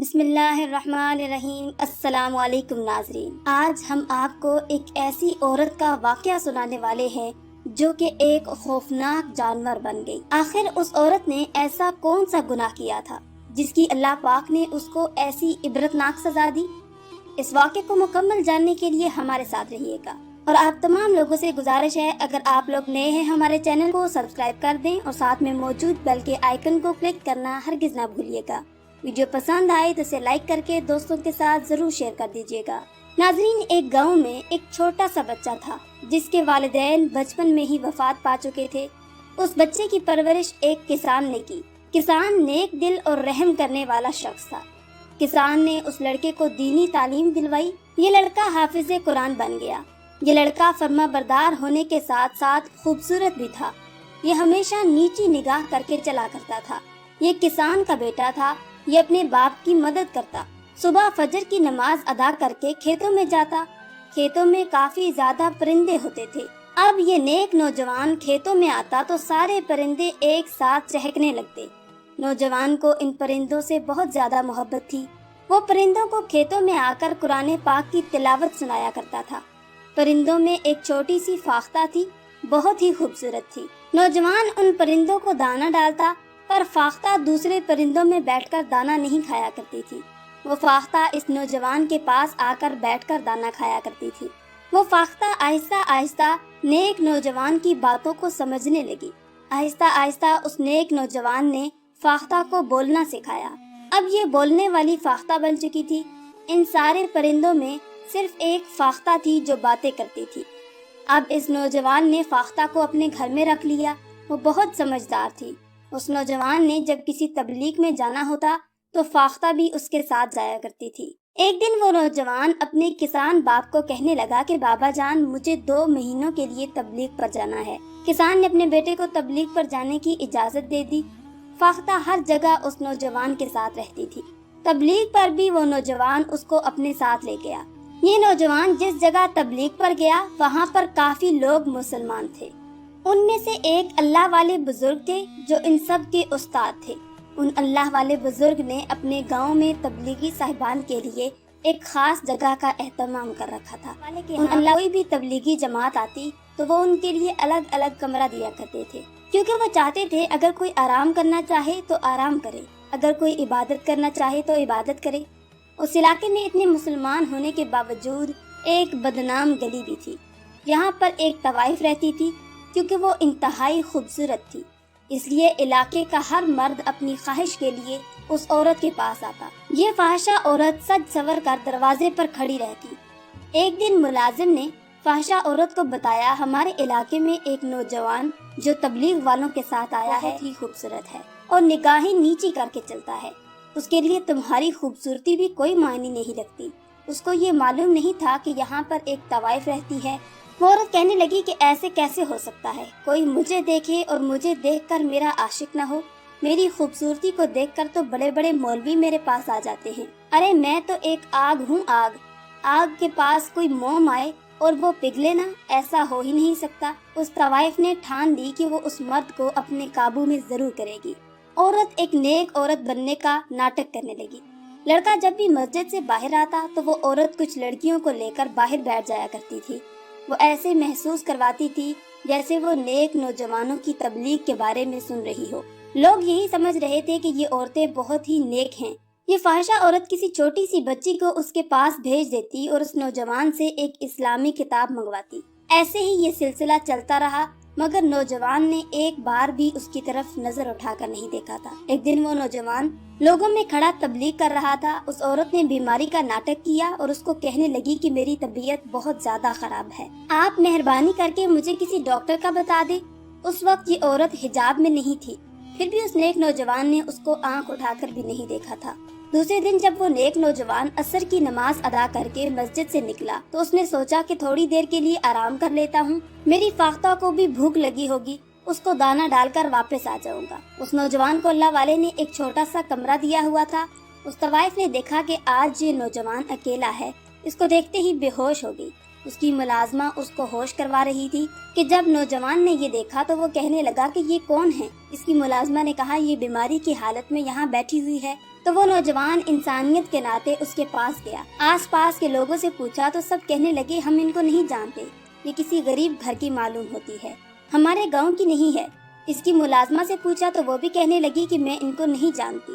بسم اللہ الرحمن الرحیم۔ السلام علیکم ناظرین، آج ہم آپ کو ایک ایسی عورت کا واقعہ سنانے والے ہیں جو کہ ایک خوفناک جانور بن گئی۔ آخر اس عورت نے ایسا کون سا گناہ کیا تھا جس کی اللہ پاک نے اس کو ایسی عبرتناک سزا دی؟ اس واقعے کو مکمل جاننے کے لیے ہمارے ساتھ رہیے گا، اور آپ تمام لوگوں سے گزارش ہے اگر آپ لوگ نئے ہیں ہمارے چینل کو سبسکرائب کر دیں اور ساتھ میں موجود بیل کے آئیکن کو کلک کرنا ہرگز نہ بھولیے گا۔ ویڈیو پسند آئے تو اسے لائک کر کے دوستوں کے ساتھ ضرور شیئر کر دیجیے گا۔ ناظرین، ایک گاؤں میں ایک چھوٹا سا بچہ تھا جس کے والدین بچپن میں ہی وفات پا چکے تھے۔ اس بچے کی پرورش ایک کسان نے کی۔ کسان نیک دل اور رحم کرنے والا شخص تھا۔ کسان نے اس لڑکے کو دینی تعلیم دلوائی۔ یہ لڑکا حافظ قرآن بن گیا۔ یہ لڑکا فرما بردار ہونے کے ساتھ ساتھ خوبصورت بھی تھا۔ یہ ہمیشہ نیچی نگاہ کر کے چلا کرتا تھا۔ یہ کسان کا بیٹا تھا۔ یہ اپنے باپ کی مدد کرتا۔ صبح فجر کی نماز ادا کر کے کھیتوں میں جاتا۔ کھیتوں میں کافی زیادہ پرندے ہوتے تھے۔ اب یہ نیک نوجوان کھیتوں میں آتا تو سارے پرندے ایک ساتھ چہکنے لگتے۔ نوجوان کو ان پرندوں سے بہت زیادہ محبت تھی۔ وہ پرندوں کو کھیتوں میں آ کر قرآن پاک کی تلاوت سنایا کرتا تھا۔ پرندوں میں ایک چھوٹی سی فاختہ تھی، بہت ہی خوبصورت تھی۔ نوجوان ان پرندوں کو دانا ڈالتا، پر فاختہ دوسرے پرندوں میں بیٹھ کر دانا نہیں کھایا کرتی تھی۔ وہ فاختہ اس نوجوان کے پاس آ کر بیٹھ کر دانا کھایا کرتی تھی۔ وہ فاختہ آہستہ آہستہ نیک نوجوان کی باتوں کو سمجھنے لگی۔ آہستہ آہستہ اس نیک نوجوان نے فاختہ کو بولنا سکھایا۔ اب یہ بولنے والی فاختہ بن چکی تھی۔ ان سارے پرندوں میں صرف ایک فاختہ تھی جو باتیں کرتی تھی۔ اب اس نوجوان نے فاختہ کو اپنے گھر میں رکھ لیا۔ وہ بہت سمجھدار تھی۔ اس نوجوان نے جب کسی تبلیغ میں جانا ہوتا تو فاختہ بھی اس کے ساتھ جایا کرتی تھی۔ ایک دن وہ نوجوان اپنے کسان باپ کو کہنے لگا کہ بابا جان، مجھے 2 مہینوں کے لیے تبلیغ پر جانا ہے۔ کسان نے اپنے بیٹے کو تبلیغ پر جانے کی اجازت دے دی۔ فاختہ ہر جگہ اس نوجوان کے ساتھ رہتی تھی۔ تبلیغ پر بھی وہ نوجوان اس کو اپنے ساتھ لے گیا۔ یہ نوجوان جس جگہ تبلیغ پر گیا وہاں پر کافی لوگ مسلمان تھے۔ ان میں سے ایک اللہ والے بزرگ تھے جو ان سب کے استاد تھے۔ ان اللہ والے بزرگ نے اپنے گاؤں میں تبلیغی صاحبان کے لیے ایک خاص جگہ کا اہتمام کر رکھا تھا۔ ان اللہ کوئی بھی تبلیغی جماعت آتی تو وہ ان کے لیے الگ الگ کمرہ دیا کرتے تھے، کیونکہ وہ چاہتے تھے اگر کوئی آرام کرنا چاہے تو آرام کرے، اگر کوئی عبادت کرنا چاہے تو عبادت کرے۔ اس علاقے میں اتنے مسلمان ہونے کے باوجود ایک بدنام گلی بھی تھی۔ یہاں پر ایک طوائف رہتی تھی، کیونکہ وہ انتہائی خوبصورت تھی، اس لیے علاقے کا ہر مرد اپنی خواہش کے لیے اس عورت کے پاس آتا۔ یہ فاحشہ عورت سج سور کر دروازے پر کھڑی رہتی۔ ایک دن ملازم نے فاحشہ عورت کو بتایا، ہمارے علاقے میں ایک نوجوان جو تبلیغ والوں کے ساتھ آیا ہے، بہت ہی خوبصورت ہے اور نگاہیں نیچی کر کے چلتا ہے۔ اس کے لیے تمہاری خوبصورتی بھی کوئی معنی نہیں رکھتی۔ اس کو یہ معلوم نہیں تھا کہ یہاں پر ایک طوائف رہتی ہے۔ وہ عورت کہنے لگی کہ ایسے کیسے ہو سکتا ہے، کوئی مجھے دیکھے اور مجھے دیکھ کر میرا عاشق نہ ہو؟ میری خوبصورتی کو دیکھ کر تو بڑے بڑے مولوی میرے پاس آ جاتے ہیں۔ ارے میں تو ایک آگ ہوں، آگ کے پاس کوئی موم آئے اور وہ پگھلے نہ، ایسا ہو ہی نہیں سکتا۔ اس طوائف نے ٹھان لی کہ وہ اس مرد کو اپنے قابو میں ضرور کرے گی۔ عورت ایک نیک عورت بننے کا ناٹک کرنے لگی۔ لڑکا جب بھی مسجد سے باہر آتا تو وہ عورت کچھ لڑکیوں کو لے کر باہر بیٹھ جایا کرتی تھی۔ وہ ایسے محسوس کرواتی تھی جیسے وہ نیک نوجوانوں کی تبلیغ کے بارے میں سن رہی ہو۔ لوگ یہی سمجھ رہے تھے کہ یہ عورتیں بہت ہی نیک ہیں۔ یہ فاحشہ عورت کسی چھوٹی سی بچی کو اس کے پاس بھیج دیتی اور اس نوجوان سے ایک اسلامی کتاب منگواتی۔ ایسے ہی یہ سلسلہ چلتا رہا، مگر نوجوان نے ایک بار بھی اس کی طرف نظر اٹھا کر نہیں دیکھا تھا۔ ایک دن وہ نوجوان لوگوں میں کھڑا تبلیغ کر رہا تھا۔ اس عورت نے بیماری کا ناٹک کیا اور اس کو کہنے لگی کہ میری طبیعت بہت زیادہ خراب ہے، آپ مہربانی کر کے مجھے کسی ڈاکٹر کا بتا دیں۔ اس وقت یہ عورت حجاب میں نہیں تھی، پھر بھی اس نیک نوجوان نے اس کو آنکھ اٹھا کر بھی نہیں دیکھا تھا۔ دوسرے دن جب وہ نیک نوجوان عصر کی نماز ادا کر کے مسجد سے نکلا تو اس نے سوچا کہ تھوڑی دیر کے لیے آرام کر لیتا ہوں، میری فاختہ کو بھی بھوک لگی ہوگی، اس کو دانا ڈال کر واپس آ جاؤں گا۔ اس نوجوان کو اللہ والے نے ایک چھوٹا سا کمرہ دیا ہوا تھا۔ اس طوائف نے دیکھا کہ آج یہ نوجوان اکیلا ہے، اس کو دیکھتے ہی بے ہوش ہو گئی۔ اس کی ملازمہ اس کو ہوش کروا رہی تھی کہ جب نوجوان نے یہ دیکھا تو وہ کہنے لگا کہ یہ کون ہے؟ اس کی ملازمہ نے کہا یہ بیماری کی حالت میں یہاں بیٹھی ہوئی ہے۔ تو وہ نوجوان انسانیت کے ناطے اس کے پاس گیا، آس پاس کے لوگوں سے پوچھا تو سب کہنے لگے ہم ان کو نہیں جانتے، یہ کسی غریب گھر کی معلوم ہوتی ہے، ہمارے گاؤں کی نہیں ہے۔ اس کی ملازمہ سے پوچھا تو وہ بھی کہنے لگی کہ میں ان کو نہیں جانتی۔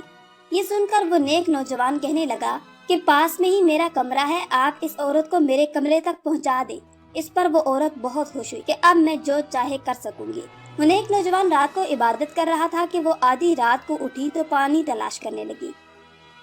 یہ سن کر وہ نیک نوجوان کہنے لگا کہ پاس میں ہی میرا کمرہ ہے، آپ اس عورت کو میرے کمرے تک پہنچا دیں۔ اس پر وہ عورت بہت خوش ہوئی کہ اب میں جو چاہے کر سکوں گی۔ وہ نیک نوجوان رات کو عبادت کر رہا تھا کہ وہ آدھی رات کو اٹھی تو پانی تلاش کرنے لگی۔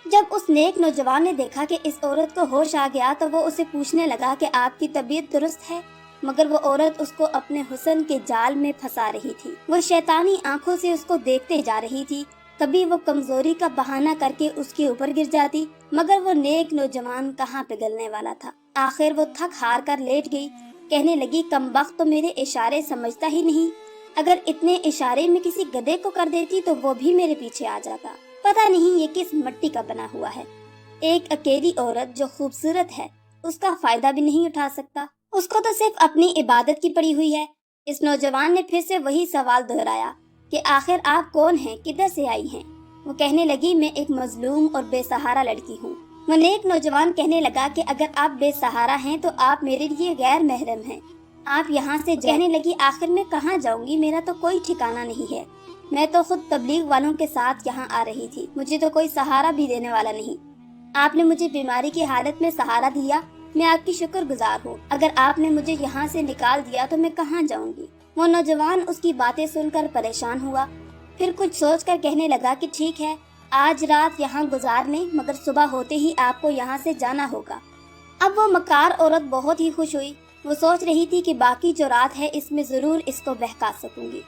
جب اس نیک نوجوان نے دیکھا کہ اس عورت کو ہوش آ گیا تو وہ اسے پوچھنے لگا کہ آپ کی طبیعت درست ہے، مگر وہ عورت اس کو اپنے حسن کے جال میں پھنسا رہی تھی۔ وہ شیطانی آنکھوں سے اس کو دیکھتے جا رہی تھی، کبھی وہ کمزوری کا بہانہ کر کے اس کے اوپر گر جاتی، مگر وہ نیک نوجوان کہاں پگھلنے والا تھا۔ آخر وہ تھک ہار کر لیٹ گئی، کہنے لگی کمبخت تو میرے اشارے سمجھتا ہی نہیں، اگر اتنے اشارے میں کسی گدھے کو کر دیتی تو وہ بھی میرے پیچھے آ جاتا، پتہ نہیں یہ کس مٹی کا بنا ہوا ہے۔ ایک اکیلی عورت جو خوبصورت ہے اس کا فائدہ بھی نہیں اٹھا سکتا، اس کو تو صرف اپنی عبادت کی پڑی ہوئی ہے۔ اس نوجوان نے پھر سے وہی سوال دہرایا کہ آخر آپ کون ہیں، کدھر سے آئی ہیں؟ وہ کہنے لگی میں ایک مظلوم اور بے سہارا لڑکی ہوں۔ وہ نیک نوجوان کہنے لگا کہ اگر آپ بے سہارا ہیں تو آپ میرے لیے غیر محرم ہیں، آپ یہاں سے کہنے لگی آخر میں کہاں جاؤں گی، میرا تو کوئی ٹھکانہ نہیں ہے، میں تو خود تبلیغ والوں کے ساتھ یہاں آ رہی تھی، مجھے تو کوئی سہارا بھی دینے والا نہیں، آپ نے مجھے بیماری کی حالت میں سہارا دیا، میں آپ کی شکر گزار ہوں، اگر آپ نے مجھے یہاں سے نکال دیا تو میں کہاں جاؤں گی؟ وہ نوجوان اس کی باتیں سن کر پریشان ہوا، پھر کچھ سوچ کر کہنے لگا کہ ٹھیک ہے، آج رات یہاں گزار لیں، مگر صبح ہوتے ہی آپ کو یہاں سے جانا ہوگا۔ اب وہ مکار عورت بہت ہی خوش ہوئی، وہ سوچ رہی تھی کہ باقی جو رات ہے اس میں ضرور اس کو بہکا سکوں گی،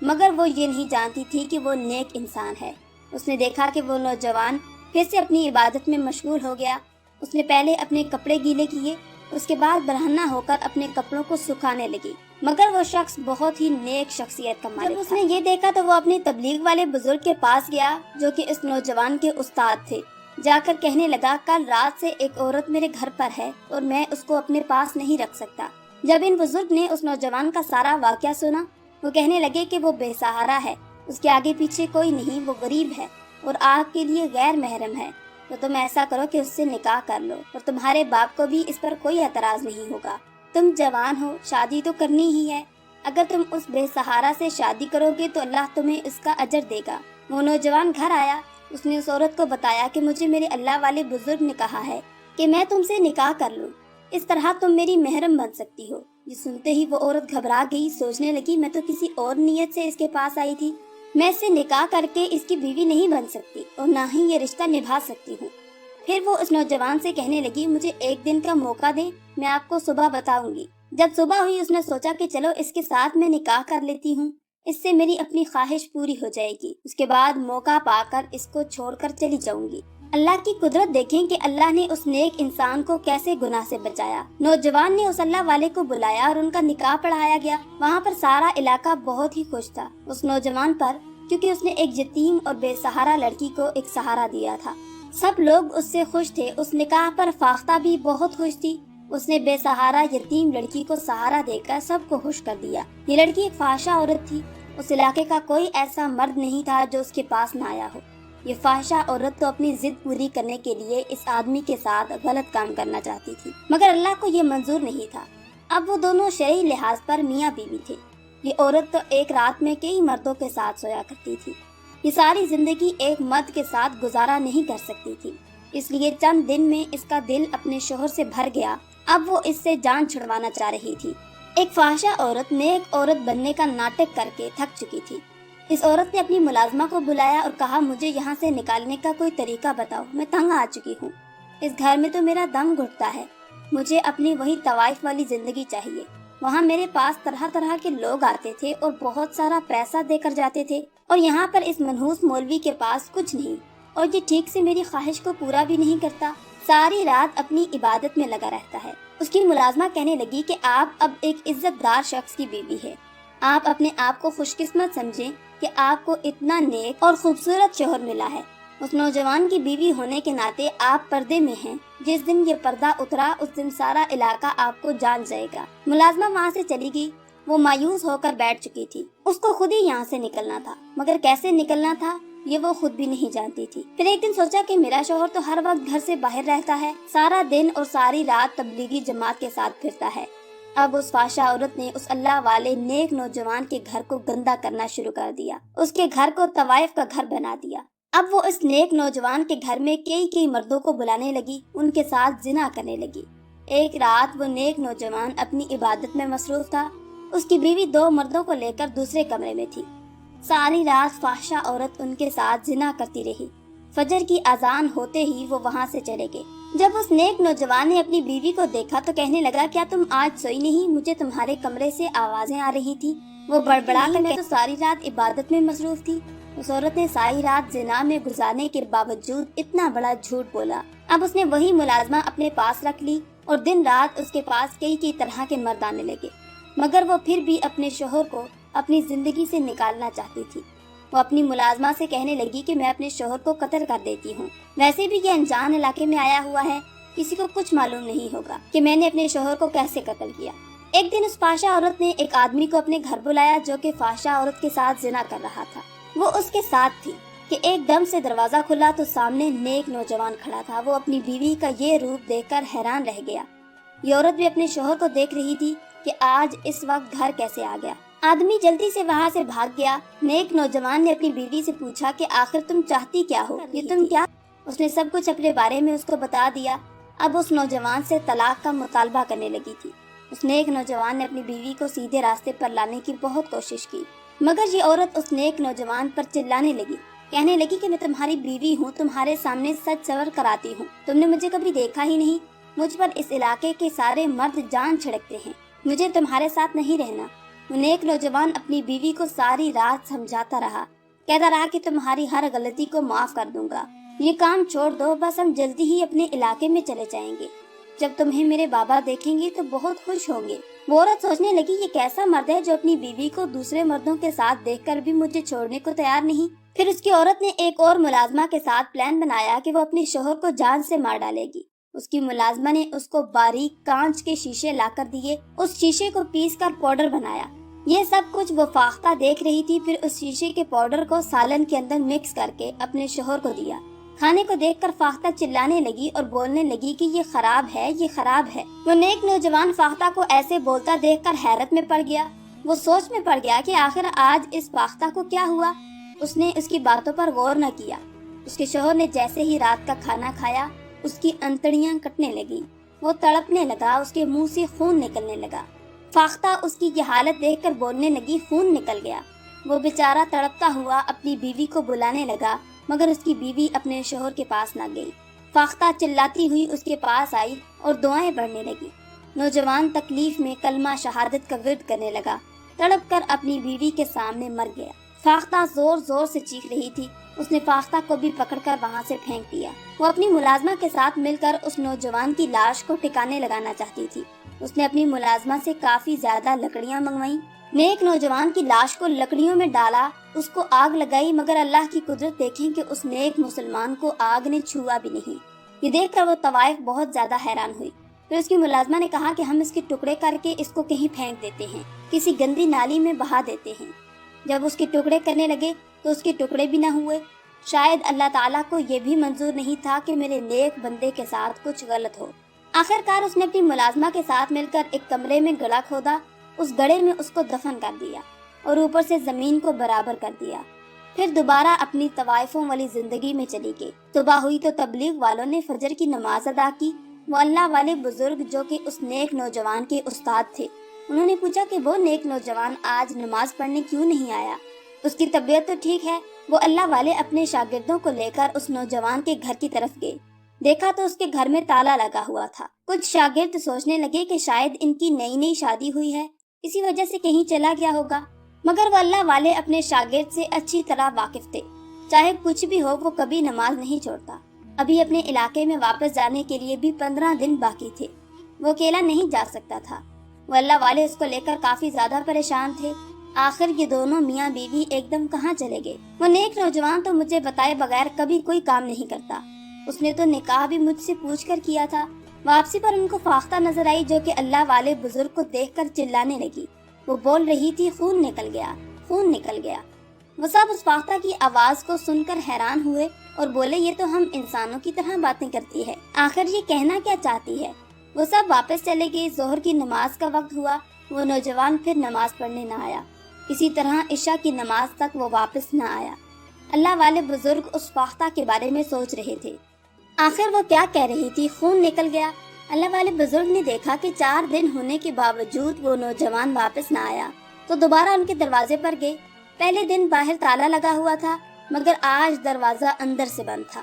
مگر وہ یہ نہیں جانتی تھی کہ وہ نیک انسان ہے۔ اس نے دیکھا کہ وہ نوجوان پھر سے اپنی عبادت میں مشغول ہو گیا۔ اس نے پہلے اپنے کپڑے گیلے کیے، اس کے بعد برہنہ ہو کر اپنے کپڑوں کو سکھانے لگی، مگر وہ شخص بہت ہی نیک شخصیت کا مالک تھا۔ جب اس نے یہ دیکھا تو وہ اپنے تبلیغ والے بزرگ کے پاس گیا جو کہ اس نوجوان کے استاد تھے، جا کر کہنے لگا کل رات سے ایک عورت میرے گھر پر ہے اور میں اس کو اپنے پاس نہیں رکھ سکتا۔ جب ان بزرگ نے اس نوجوان کا سارا واقعہ سنا، وہ کہنے لگے کہ وہ بے سہارا ہے، اس کے آگے پیچھے کوئی نہیں، وہ غریب ہے اور آپ کے لیے غیر محرم ہے، تو تم ایسا کرو کہ اس سے نکاح کر لو، اور تمہارے باپ کو بھی اس پر کوئی اعتراض نہیں ہوگا، تم جوان ہو، شادی تو کرنی ہی ہے، اگر تم اس بے سہارا سے شادی کرو گے تو اللہ تمہیں اس کا اجر دے گا۔ وہ نوجوان گھر آیا، اس نے اس عورت کو بتایا کہ مجھے میرے اللہ والے بزرگ نے کہا ہے کہ میں تم سے نکاح کر لوں، اس طرح تم میری محرم بن سکتی ہو۔ یہ سنتے ہی وہ عورت گھبرا گئی، سوچنے لگی میں تو کسی اور نیت سے اس کے پاس آئی تھی، میں اس سے نکاح کر کے اس کی بیوی نہیں بن سکتی اور نہ ہی یہ رشتہ نبھا سکتی ہوں۔ پھر وہ اس نوجوان سے کہنے لگی مجھے ایک دن کا موقع دیں، میں آپ کو صبح بتاؤں گی۔ جب صبح ہوئی اس نے سوچا کہ چلو اس کے ساتھ میں نکاح کر لیتی ہوں، اس سے میری اپنی خواہش پوری ہو جائے گی، اس کے بعد موقع پا کر اس کو چھوڑ کر چلی جاؤں گی۔ اللہ کی قدرت دیکھیں کہ اللہ نے اس نیک انسان کو کیسے گناہ سے بچایا۔ نوجوان نے اس اللہ والے کو بلایا اور ان کا نکاح پڑھایا گیا۔ وہاں پر سارا علاقہ بہت ہی خوش تھا اس نوجوان پر، کیونکہ اس نے ایک یتیم اور بے سہارا لڑکی کو ایک سہارا دیا تھا۔ سب لوگ اس سے خوش تھے، اس نکاح پر فاختہ بھی بہت خوش تھی، اس نے بے سہارا یتیم لڑکی کو سہارا دے کر سب کو خوش کر دیا۔ یہ لڑکی ایک فاحشہ عورت تھی، اس علاقے کا کوئی ایسا مرد نہیں تھا جو اس کے پاس نہ آیا ہو۔ یہ فاحشہ عورت تو اپنی ضد پوری کرنے کے لیے اس آدمی کے ساتھ غلط کام کرنا چاہتی تھی، مگر اللہ کو یہ منظور نہیں تھا۔ اب وہ دونوں شرعی لحاظ پر میاں بیوی تھے۔ یہ عورت تو ایک رات میں کئی مردوں کے ساتھ سویا کرتی تھی، یہ ساری زندگی ایک مرد کے ساتھ گزارا نہیں کر سکتی تھی، اس لیے چند دن میں اس کا دل اپنے شوہر سے بھر گیا۔ اب وہ اس سے جان چھڑوانا چاہ رہی تھی۔ ایک فاحشہ عورت نیک عورت بننے کا ناٹک کر کے تھک چکی تھی۔ اس عورت نے اپنی ملازمہ کو بلایا اور کہا مجھے یہاں سے نکالنے کا کوئی طریقہ بتاؤ، میں تنگ آ چکی ہوں، اس گھر میں تو میرا دم گھٹتا ہے، مجھے اپنی وہی طوائف والی زندگی چاہیے، وہاں میرے پاس طرح طرح کے لوگ آتے تھے اور بہت سارا پیسہ دے کر جاتے تھے، اور یہاں پر اس منحوس مولوی کے پاس کچھ نہیں، اور یہ ٹھیک سے میری خواہش کو پورا بھی نہیں کرتا، ساری رات اپنی عبادت میں لگا رہتا ہے۔ اس کی ملازمہ کہنے لگی کہ آپ اب ایک عزت دار شخص کی بیوی ہے، آپ اپنے آپ کو خوش قسمت سمجھیں کہ آپ کو اتنا نیک اور خوبصورت شوہر ملا ہے۔ اس نوجوان کی بیوی ہونے کے ناطے آپ پردے میں ہیں، جس دن یہ پردہ اترا اس دن سارا علاقہ آپ کو جان جائے گا۔ ملازمہ وہاں سے چلی گئی۔ وہ مایوس ہو کر بیٹھ چکی تھی۔ اس کو خود ہی یہاں سے نکلنا تھا، مگر کیسے نکلنا تھا یہ وہ خود بھی نہیں جانتی تھی۔ پھر ایک دن سوچا کہ میرا شوہر تو ہر وقت گھر سے باہر رہتا ہے، سارا دن اور ساری رات تبلیغی جماعت کے ساتھ پھرتا ہے۔ اب اس فحشہ عورت نے اس اللہ والے نیک نوجوان کے گھر کو گندا کرنا شروع کر دیا، اس کے گھر کو طوائف کا گھر بنا دیا۔ اب وہ اس نیک نوجوان کے گھر میں کئی مردوں کو بلانے لگی، ان کے ساتھ زنا کرنے لگی۔ ایک رات وہ نیک نوجوان اپنی عبادت میں مصروف تھا، اس کی بیوی 2 مردوں کو لے کر دوسرے کمرے میں تھی۔ ساری رات فحشہ عورت ان کے ساتھ زنا کرتی رہی۔ فجر کی اذان ہوتے ہی وہ وہاں سے چلے گئے۔ جب اس نیک نوجوان نے اپنی بیوی کو دیکھا تو کہنے لگا، کیا تم آج سوئی نہیں؟ مجھے تمہارے کمرے سے آوازیں آ رہی تھی۔ وہ بڑبڑا کر میں تو ساری رات عبادت میں مصروف تھی۔ اس عورت نے ساری رات زنا میں گزارنے کے باوجود اتنا بڑا جھوٹ بولا۔ اب اس نے وہی ملازمہ اپنے پاس رکھ لی اور دن رات اس کے پاس کئی طرح کے مرد آنے لگے، مگر وہ پھر بھی اپنے شوہر کو اپنی زندگی سے نکالنا چاہتی تھی۔ وہ اپنی ملازمہ سے کہنے لگی کہ میں اپنے شوہر کو قتل کر دیتی ہوں، ویسے بھی یہ انجان علاقے میں آیا ہوا ہے، کسی کو کچھ معلوم نہیں ہوگا کہ میں نے اپنے شوہر کو کیسے قتل کیا۔ ایک دن اس فحشہ عورت نے ایک آدمی کو اپنے گھر بلایا جو کہ فحشہ عورت کے ساتھ زنا کر رہا تھا۔ وہ اس کے ساتھ تھی کہ ایک دم سے دروازہ کھلا تو سامنے نیک نوجوان کھڑا تھا۔ وہ اپنی بیوی کا یہ روپ دیکھ کر حیران رہ گیا۔ یہ عورت بھی اپنے شوہر کو دیکھ رہی تھی کہ آج اس وقت گھر کیسے آ گیا۔ آدمی جلدی سے وہاں سے بھاگ گیا۔ نیک نوجوان نے اپنی بیوی سے پوچھا کہ آخر تم چاہتی کیا ہو، یہ تم کیا؟ اس نے سب کچھ اپنے بارے میں اس کو بتا دیا۔ اب اس نوجوان سے طلاق کا مطالبہ کرنے لگی تھی۔ اس نیک نوجوان نے اپنی بیوی کو سیدھے راستے پر لانے کی بہت کوشش کی، مگر یہ عورت اس نیک نوجوان پر چلانے لگی، کہنے لگی کہ میں تمہاری بیوی ہوں، تمہارے سامنے سچ سور کراتی ہوں، تم نے مجھے کبھی دیکھا ہی نہیں، مجھ پر اس علاقے کے سارے مرد جان چھڑکتے ہیں، مجھے تمہارے ساتھ نہیں رہنا۔ وہ نیک نوجوان اپنی بیوی کو ساری رات سمجھاتا رہا، کہتا رہا کہ تمہاری ہر غلطی کو معاف کر دوں گا، یہ کام چھوڑ دو، بس ہم جلدی ہی اپنے علاقے میں چلے جائیں گے، جب تمہیں میرے بابا دیکھیں گے تو بہت خوش ہوں گے۔ وہ عورت سوچنے لگی یہ کیسا مرد ہے جو اپنی بیوی کو دوسرے مردوں کے ساتھ دیکھ کر بھی مجھے چھوڑنے کو تیار نہیں۔ پھر اس کی عورت نے ایک اور ملازمہ کے ساتھ پلان بنایا کہ وہ اپنے شوہر کو جان سے مار ڈالے گی۔ اس کی ملازمہ نے اس کو باریک کانچ کے شیشے لا کر دیے، اس شیشے کو پیس کر پاؤڈر بنایا۔ یہ سب کچھ وہ فاختہ دیکھ رہی تھی۔ پھر اس شیشے کے پاؤڈر کو سالن کے اندر مکس کر کے اپنے شوہر کو دیا۔ کھانے کو دیکھ کر فاختہ چلانے لگی اور بولنے لگی کہ یہ خراب ہے، یہ خراب ہے۔ وہ نیک نوجوان فاختہ کو ایسے بولتا دیکھ کر حیرت میں پڑ گیا۔ وہ سوچ میں پڑ گیا کہ آخر آج اس فاختہ کو کیا ہوا۔ اس نے اس کی باتوں پر غور نہ کیا۔ اس کے شوہر نے جیسے ہی رات کا کھانا کھایا اس کی انتڑیاں کٹنے لگی، وہ تڑپنے لگا، اس کے منہ سے خون نکلنے لگا۔ فاختہ اس کی یہ حالت دیکھ کر بولنے لگی خون نکل گیا۔ وہ بیچارہ تڑپتا ہوا اپنی بیوی کو بلانے لگا، مگر اس کی بیوی اپنے شوہر کے پاس نہ گئی۔ فاختہ چلاتی ہوئی اس کے پاس آئی اور دعائیں پڑھنے لگی۔ نوجوان تکلیف میں کلمہ شہادت کا ورد کرنے لگا، تڑپ کر اپنی بیوی کے سامنے مر گیا۔ فاختہ زور زور سے چیخ رہی تھی۔ اس نے فاختہ کو بھی پکڑ کر وہاں سے پھینک دیا۔ وہ اپنی ملازمہ کے ساتھ مل کر اس نوجوان کی لاش کو ٹھکانے لگانا چاہتی تھی۔ اس نے اپنی ملازمہ سے کافی زیادہ لکڑیاں منگوائیں، نیک نوجوان کی لاش کو لکڑیوں میں ڈالا، اس کو آگ لگائی، مگر اللہ کی قدرت دیکھیں کہ اس نیک مسلمان کو آگ نے چھوا بھی نہیں۔ یہ دیکھ کر وہ طوائف بہت زیادہ حیران ہوئی۔ پھر اس کی ملازمہ نے کہا کہ ہم اس کے ٹکڑے کر کے اس کو کہیں پھینک دیتے ہیں، کسی گندی نالی میں بہا دیتے ہیں۔ جب اس کے ٹکڑے کرنے لگے تو اس کے ٹکڑے بھی نہ ہوئے۔ شاید اللہ تعالیٰ کو یہ بھی منظور نہیں تھا کہ میرے نیک بندے کے ساتھ کچھ غلط ہو۔ آخر کار اس نے اپنی ملازمہ کے ساتھ مل کر ایک کمرے میں گڑھا کھودا، اس گڑھے میں اس کو دفن کر دیا اور اوپر سے زمین کو برابر کر دیا۔ پھر دوبارہ اپنی طوائفوں والی زندگی میں چلی گئی۔ صبح ہوئی تو تبلیغ والوں نے فجر کی نماز ادا کی۔ وہ اللہ والے بزرگ جو کہ اس نیک نوجوان کے استاد تھے، انہوں نے پوچھا کہ وہ نیک نوجوان آج نماز پڑھنے کیوں نہیں آیا؟ اس کی طبیعت تو ٹھیک ہے۔ وہ اللہ والے اپنے شاگردوں کو لے کر اس نوجوان کے گھر کی طرف گئے۔ دیکھا تو اس کے گھر میں تالا لگا ہوا تھا۔ کچھ شاگرد سوچنے لگے کہ شاید ان کی نئی شادی ہوئی ہے، اسی وجہ سے کہیں چلا گیا ہوگا، مگر وہ اللہ والے اپنے شاگرد سے اچھی طرح واقف تھے۔ چاہے کچھ بھی ہو وہ کبھی نماز نہیں چھوڑتا۔ ابھی اپنے علاقے میں واپس جانے کے لیے بھی 15 دن باقی تھے۔ وہ اکیلا نہیں جا سکتا تھا۔ وہ اللہ والے اس کو لے کر کافی زیادہ پریشان تھے۔ آخر یہ دونوں میاں بیوی ایک دم کہاں چلے گئے؟ وہ نیک نوجوان تو مجھے بتائے بغیر کبھی کوئی کام نہیں کرتا، اس نے تو نکاح بھی مجھ سے پوچھ کر کیا تھا۔ واپسی پر ان کو فاختہ نظر آئی جو کہ اللہ والے بزرگ کو دیکھ کر چلانے لگی۔ وہ بول رہی تھی، خون نکل گیا، خون نکل گیا۔ وہ سب اس فاختہ کی آواز کو سن کر حیران ہوئے اور بولے، یہ تو ہم انسانوں کی طرح باتیں کرتی ہے، آخر یہ کہنا کیا چاہتی ہے؟ وہ سب واپس چلے گئے۔ ظہر کی نماز کا وقت ہوا، وہ نوجوان پھر نماز پڑھنے نہ آیا۔ اسی طرح عشاء کی نماز تک وہ واپس نہ آیا۔ اللہ والے بزرگ اس فاختہ کے بارے میں سوچ رہے تھے، آخر وہ کیا کہہ رہی تھی، خون نکل گیا۔ اللہ والے بزرگ نے دیکھا کہ 4 دن ہونے کے باوجود وہ نوجوان واپس نہ آیا، تو دوبارہ ان کے دروازے پر گئے۔ پہلے دن باہر تالا لگا ہوا تھا، مگر آج دروازہ اندر سے بند تھا۔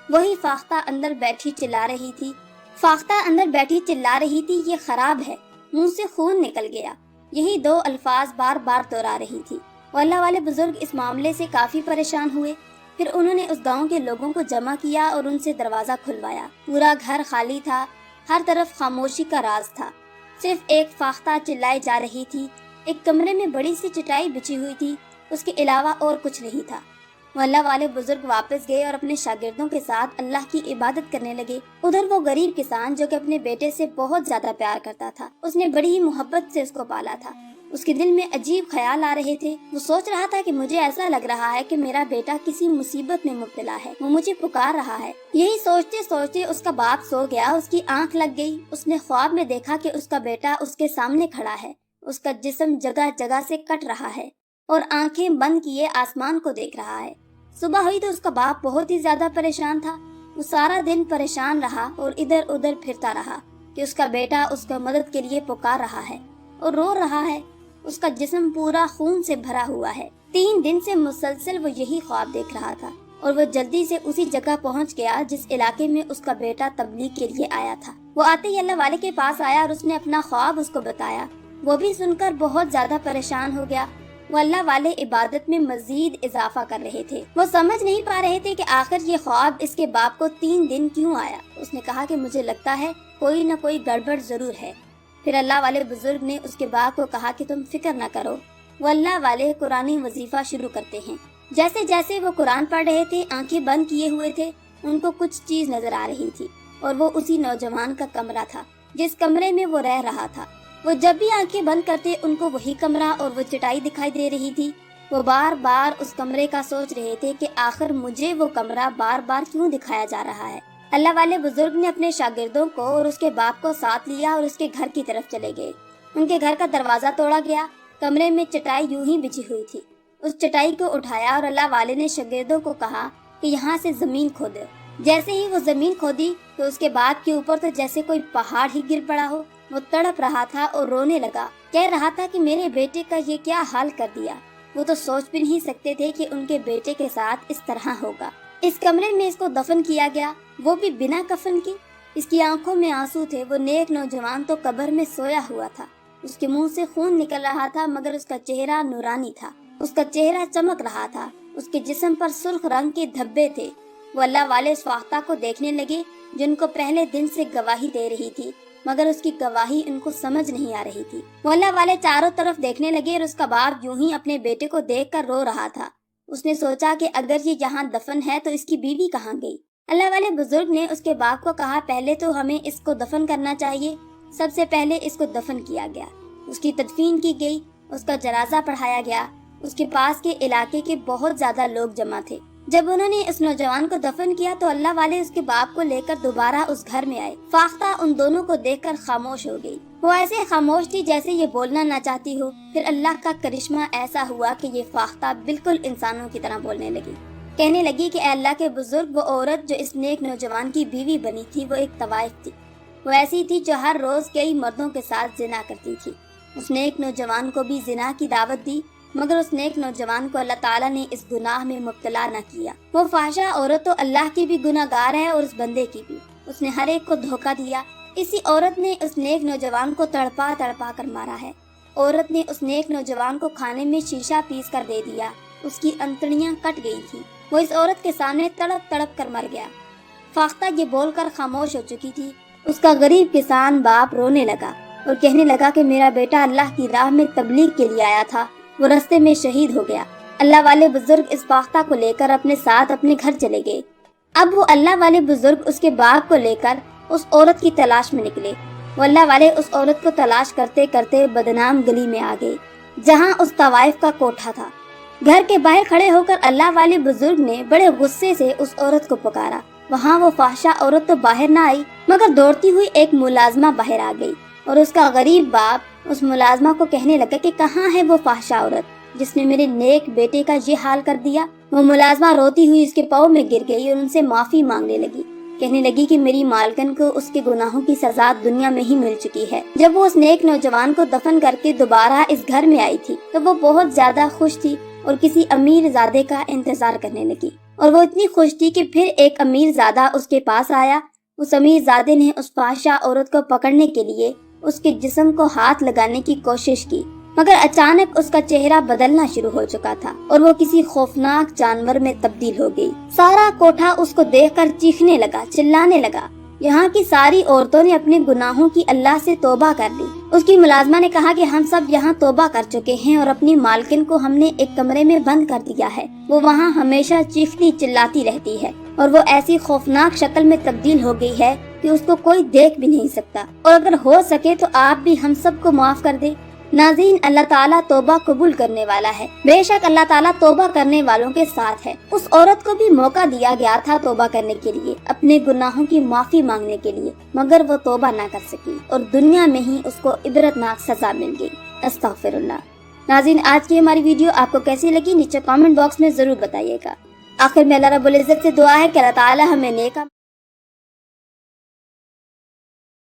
وہی فاختہ اندر بیٹھی چلا رہی تھی، یہ خراب ہے، منہ سے خون نکل گیا۔ یہی 2 الفاظ بار بار دہرا رہی تھی۔ وہ اللہ والے بزرگ اس معاملے سے کافی پریشان ہوئے۔ پھر انہوں نے اس گاؤں کے لوگوں کو جمع کیا اور ان سے دروازہ کھلوایا۔ پورا گھر خالی تھا، ہر طرف خاموشی کا راز تھا۔ صرف ایک فاختہ چلائی جا رہی تھی۔ ایک کمرے میں بڑی سی چٹائی بچھی ہوئی تھی، اس کے علاوہ اور کچھ نہیں تھا۔ وہ اللہ والے بزرگ واپس گئے اور اپنے شاگردوں کے ساتھ اللہ کی عبادت کرنے لگے۔ ادھر وہ غریب کسان جو کہ اپنے بیٹے سے بہت زیادہ پیار کرتا تھا، اس نے بڑی ہی محبت سے اس کو پالا تھا۔ اس کے دل میں عجیب خیال آ رہے تھے۔ وہ سوچ رہا تھا کہ مجھے ایسا لگ رہا ہے کہ میرا بیٹا کسی مصیبت میں مبتلا ہے، وہ مجھے پکار رہا ہے۔ یہی سوچتے سوچتے اس کا باپ سو گیا، اس کی آنکھ لگ گئی۔ اس نے خواب میں دیکھا کہ اس کا بیٹا اس کے سامنے کھڑا ہے، اس کا جسم جگہ جگہ سے کٹ رہا ہے اور آنکھیں بند کیے آسمان کو دیکھ رہا ہے۔ صبح ہوئی تو اس کا باپ بہت ہی زیادہ پریشان تھا۔ وہ سارا دن پریشان رہا اور ادھر ادھر پھرتا رہا کہ اس کا بیٹا اس کو مدد کے لیے پکار رہا ہے اور رو رہا ہے۔ اس کا جسم پورا خون سے بھرا ہوا ہے۔ 3 دن سے مسلسل وہ یہی خواب دیکھ رہا تھا اور وہ جلدی سے اسی جگہ پہنچ گیا جس علاقے میں اس کا بیٹا تبلیغ کے لیے آیا تھا۔ وہ آتے ہی اللہ والے کے پاس آیا اور اس نے اپنا خواب اس کو بتایا۔ وہ بھی سن کر بہت زیادہ پریشان ہو گیا۔ وہ اللہ والے عبادت میں مزید اضافہ کر رہے تھے۔ وہ سمجھ نہیں پا رہے تھے کہ آخر یہ خواب اس کے باپ کو 3 دن کیوں آیا۔ اس نے کہا کہ مجھے لگتا ہے کوئی نہ کوئی گڑبڑ ضرور ہے۔ پھر اللہ والے بزرگ نے اس کے باپ کو کہا کہ تم فکر نہ کرو۔ وہ اللہ والے قرآنی وظیفہ شروع کرتے ہیں۔ جیسے جیسے وہ قرآن پڑھ رہے تھے، آنکھیں بند کیے ہوئے تھے، ان کو کچھ چیز نظر آ رہی تھی اور وہ اسی نوجوان کا کمرہ تھا جس کمرے میں وہ رہ رہا تھا۔ وہ جب بھی آنکھیں بند کرتے ان کو وہی کمرہ اور وہ چٹائی دکھائی دے رہی تھی۔ وہ بار بار اس کمرے کا سوچ رہے تھے کہ آخر مجھے وہ کمرہ بار بار کیوں دکھایا جا رہا ہے۔ اللہ والے بزرگ نے اپنے شاگردوں کو اور اس کے باپ کو ساتھ لیا اور اس کے گھر کی طرف چلے گئے۔ ان کے گھر کا دروازہ توڑا گیا۔ کمرے میں چٹائی یوں ہی بچھی ہوئی تھی۔ اس چٹائی کو اٹھایا اور اللہ والے نے شاگردوں کو کہا کہ یہاں سے زمین کھودو۔ جیسے ہی وہ زمین کھودی تو اس کے باپ کے اوپر تو جیسے کوئی پہاڑ ہی گر پڑا ہو۔ وہ تڑپ رہا تھا اور رونے لگا، کہہ رہا تھا کہ میرے بیٹے کا یہ کیا حال کر دیا۔ وہ تو سوچ بھی نہیں سکتے تھے کہ ان کے بیٹے کے ساتھ اس طرح ہوگا۔ اس کمرے میں اس کو دفن کیا گیا، وہ بھی بنا کفن کے۔ اس کی آنکھوں میں آنسو تھے۔ وہ نیک نوجوان تو قبر میں سویا ہوا تھا۔ اس کے منہ سے خون نکل رہا تھا مگر اس کا چہرہ نورانی تھا، اس کا چہرہ چمک رہا تھا۔ اس کے جسم پر سرخ رنگ کے دھبے تھے۔ وہ اللہ والے اس فاختہ کو دیکھنے لگے جن کو پہلے دن سے گواہی دے رہی تھی، مگر اس کی گواہی ان کو سمجھ نہیں آ رہی تھی۔ وہ اللہ والے چاروں طرف دیکھنے لگے اور اس کا باپ یوں ہی اپنے بیٹے کو دیکھ کر رو رہا تھا۔ اس نے سوچا کہ اگر یہ یہاں دفن ہے تو اس کی بیوی کہاں گئی؟ اللہ والے بزرگ نے اس کے باپ کو کہا، پہلے تو ہمیں اس کو دفن کرنا چاہیے۔ سب سے پہلے اس کو دفن کیا گیا، اس کی تدفین کی گئی، اس کا جنازہ پڑھایا گیا۔ اس کے پاس کے علاقے کے بہت زیادہ لوگ جمع تھے۔ جب انہوں نے اس نوجوان کو دفن کیا تو اللہ والے اس کے باپ کو لے کر دوبارہ اس گھر میں آئے۔ فاختہ ان دونوں کو دیکھ کر خاموش ہو گئی۔ وہ ایسے خاموش تھی جیسے یہ بولنا نہ چاہتی ہو۔ پھر اللہ کا کرشمہ ایسا ہوا کہ یہ فاختہ بالکل انسانوں کی طرح بولنے لگی۔ کہنے لگی کہ اے اللہ کے بزرگ، وہ عورت جو اس نیک نوجوان کی بیوی بنی تھی وہ ایک طوائف تھی۔ وہ ایسی تھی جو ہر روز کئی مردوں کے ساتھ زنا کرتی تھی۔ اس نیک نوجوان کو بھی زنا کی دعوت دی، مگر اس نیک نوجوان کو اللہ تعالیٰ نے اس گناہ میں مبتلا نہ کیا۔ وہ فحشہ عورت تو اللہ کی بھی گناہ گار ہے اور اس بندے کی بھی۔ اس نے ہر ایک کو دھوکہ دیا۔ اسی عورت نے اس نیک نوجوان کو تڑپا تڑپا کر مارا ہے۔ عورت نے اس نیک نوجوان کو کھانے میں شیشہ پیس کر دے دیا۔ اس کی انتڑیاں کٹ گئی تھی۔ وہ اس عورت کے سامنے تڑپ تڑپ کر مر گیا۔ فاختہ یہ بول کر خاموش ہو چکی تھی۔ اس کا غریب کسان باپ رونے لگا اور کہنے لگا کہ میرا بیٹا اللہ کی راہ میں تبلیغ کے لیے آیا تھا، وہ رستے میں شہید ہو گیا۔ اللہ والے بزرگ اس فاختہ کو لے کر اپنے ساتھ اپنے گھر چلے گئے۔ اب وہ اللہ والے بزرگ اس کے باغ کو لے کر اس عورت کی تلاش میں نکلے۔ وہ اللہ والے اس عورت کو تلاش کرتے کرتے بدنام گلی میں آ گئے جہاں اس طوائف کا کوٹھا تھا۔ گھر کے باہر کھڑے ہو کر اللہ والے بزرگ نے بڑے غصے سے اس عورت کو پکارا۔ وہاں وہ فحشہ عورت تو باہر نہ آئی مگر دوڑتی ہوئی ایک ملازمہ باہر آ گئی، اور اس کا غریب باپ اس ملازمہ کو کہنے لگا کہ کہاں ہے وہ فحشہ عورت جس نے میرے نیک بیٹے کا یہ حال کر دیا۔ وہ ملازمہ روتی ہوئی اس کے پاؤں میں گر گئی اور ان سے معافی مانگنے لگی، کہنے لگی کہ میری مالکن کو اس کے گناہوں کی سزا دنیا میں ہی مل چکی ہے۔ جب وہ اس نیک نوجوان کو دفن کر کے دوبارہ اس گھر میں آئی تھی تو وہ بہت زیادہ خوش تھی اور کسی امیر زادے کا انتظار کرنے لگی، اور وہ اتنی خوش تھی کہ پھر ایک امیر زادہ اس کے پاس آیا۔ اس امیر زادے نے اس فحشہ عورت کو پکڑنے کے لیے اس کے جسم کو ہاتھ لگانے کی کوشش کی، مگر اچانک اس کا چہرہ بدلنا شروع ہو چکا تھا اور وہ کسی خوفناک جانور میں تبدیل ہو گئی۔ سارا کوٹھا اس کو دیکھ کر چیخنے لگا، چلانے لگا۔ یہاں کی ساری عورتوں نے اپنے گناہوں کی اللہ سے توبہ کر لی۔ اس کی ملازمہ نے کہا کہ ہم سب یہاں توبہ کر چکے ہیں اور اپنی مالکن کو ہم نے ایک کمرے میں بند کر دیا ہے۔ وہ وہاں ہمیشہ چیختی چلاتی رہتی ہے اور وہ ایسی خوفناک شکل میں تبدیل ہو گئی ہے کہ اس کو کوئی دیکھ بھی نہیں سکتا، اور اگر ہو سکے تو آپ بھی ہم سب کو معاف کر دے۔ ناظرین، اللہ تعالیٰ توبہ قبول کرنے والا ہے۔ بے شک اللہ تعالیٰ توبہ کرنے والوں کے ساتھ ہے۔ اس عورت کو بھی موقع دیا گیا تھا توبہ کرنے کے لیے، اپنے گناہوں کی معافی مانگنے کے لیے، مگر وہ توبہ نہ کر سکی اور دنیا میں ہی اس کو عبرتناک سزا مل گئی۔ استغفر اللہ۔ ناظرین، آج کی ہماری ویڈیو آپ کو کیسی لگی نیچے کامنٹ باکس میں ضرور بتائیے گا۔ آخر میں اللہ رب العزت سے دعا ہے کہ اللہ تعالیٰ ہمیں نیک